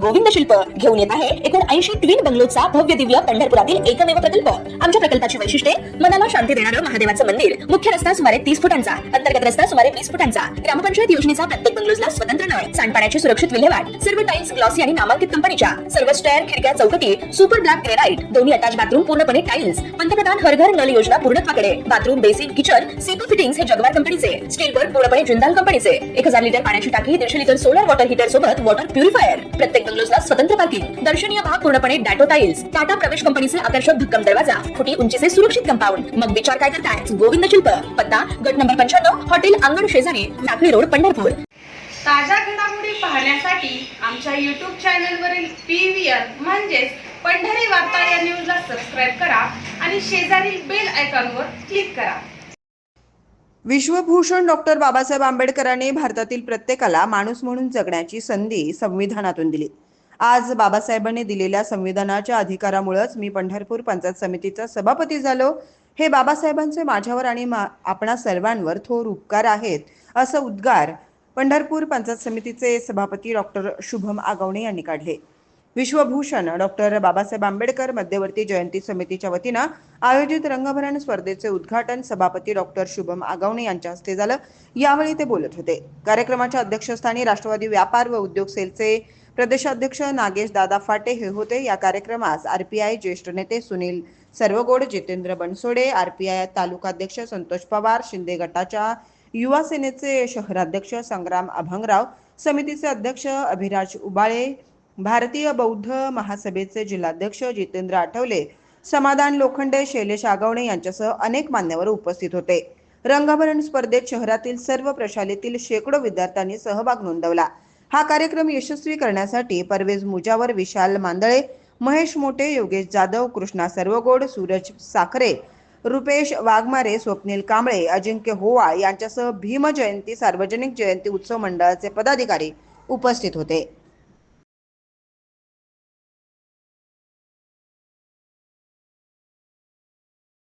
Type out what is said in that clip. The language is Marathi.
गोविंद शिल्प घेऊन येत आहे एकूण 80 ट्विन बंगलोचा भव्य दिव्य पंढरपुरातील एकमेव प्रकल्प। आमच्या प्रकल्पाची वैशिष्ट्ये मनाला शांती देणारं महादेवाचं मंदिर, मुख्य रस्ता सुमारे 30 फुटांचा, अंतर्गत रस्ता सुमारे 20 फुटांचा, ग्रामपंचायत योजनेचा प्रत्येक बंगलोजला स्वतंत्र नळ, सांडपाण्याची सुरक्षित विल्हेवाट, सर्व टाइल्स ग्लॉसी आणि नामांकित कंपनीच्या, सर्व स्टेअर, खिडक्या, चौकटी सुपर ब्लॅक ग्रेनाइट, दोन्ही अटॅच बाथरूम पूर्णपणे टाइल्स, पंतप्रधान हर घर नल योजना पूर्णत्वाकडे, bathroom, basin, kitchen, CP fittings हे जगवार कंपनीचे, स्टील वर्क पूर्णपणे जिंदाल कंपनीचे, 1000 लिटर पाण्याची टाकी, 150 लिटर सोलर वॉटर हीटर सोबत वॉटर प्युरिफायर, प्रत्येक बंगलोजला स्वतंत्र पार्किंग, दर्शनीय भाग पूर्णपणे डॅटो टाइल्स, टाटा प्रवेश कंपनीचे आकर्षक भक्कम दरवाजा, फुटी उंचीचे सुरक्षित कंपाऊंड। मग विचार काय करताय? गोविंद शिल्प, पत्ता गट नंबर 95, हॉटेल अंगण शेजारी, टाकळी रोड, पंढरपूर। ताज्या घडामोडी पाहण्यासाठी आमच्या YouTube चॅनलवरील PVR म्हणजेच पंढरी वार्ता या न्यूजला सबस्क्राइब करा आणि शेजारील बेल आयकॉनवर क्लिक करा। विश्वभूषण डॉक्टर बाबासाहेब आंबेडकरांनी भारतातील प्रत्येकाला माणूस म्हणून जगण्याची संधी संविधानातून दिली। आज बाबासाहेबांनी दिलेल्या संविधानाच्या अधिकारामुळेच मी पंढरपूर पंचायत समितीचा सभापती झालो। हे बाबासाहेबांचे माझ्यावर आणि आपणा सर्वांवर थोर उपकार आहेत, असं उद्गार पंढरपूर पंचायत समितीचे सभापती डॉक्टर शुभम आगवणे यांनी काढले। विश्वभूषण डॉक्टर बाबासाहेब आंबेडकर मध्यवर्ती जयंती समितीच्या वतीनं आयोजित रंगभरण स्पर्धेचे उद्घाटन सभापती डॉक्टर शुभम आगवणे यांच्या हस्ते झालं। यावेळी ते बोलत होते। कार्यक्रमाच्या अध्यक्षस्थानी राष्ट्रवादी व्यापार व उद्योग सेलचे प्रदेशाध्यक्ष नागेश दादा फाटे हे होते। या कार्यक्रमास RPI ज्येष्ठ नेते सुनील सर्वगोड, जितेंद्र बनसोडे, RPI तालुकाध्यक्ष संतोष पवार, शिंदे गटाच्या युवा सेनेचे शहराध्यक्ष संग्राम अभंगराव, समितीचे अध्यक्ष अभिराज उबाळे, भारतीय बौद्ध महासभेचे जिल्हाध्यक्ष जितेंद्र आठवले, समाधान लोखंडे, शैलेश आगवणे यांच्यासह अनेक मान्यवर उपस्थित होते। रंगभरण स्पर्धेत शहरातील सर्व प्रशालेतील शेकडो विद्यार्थ्यांनी सहभाग नोंदवला। हा कार्यक्रम यशस्वी करण्यासाठी परवेज मुजावर, विशाल मांदळे, महेश मोठे, योगेश जाधव, कृष्णा सर्वगोड, सूरज साखरे, रुपेश वाघमारे, स्वप्नील कांबळे, अजिंक्य होवाळ यांच्यासह भीम जयंती सार्वजनिक जयंती उत्सव मंडळाचे पदाधिकारी उपस्थित होते।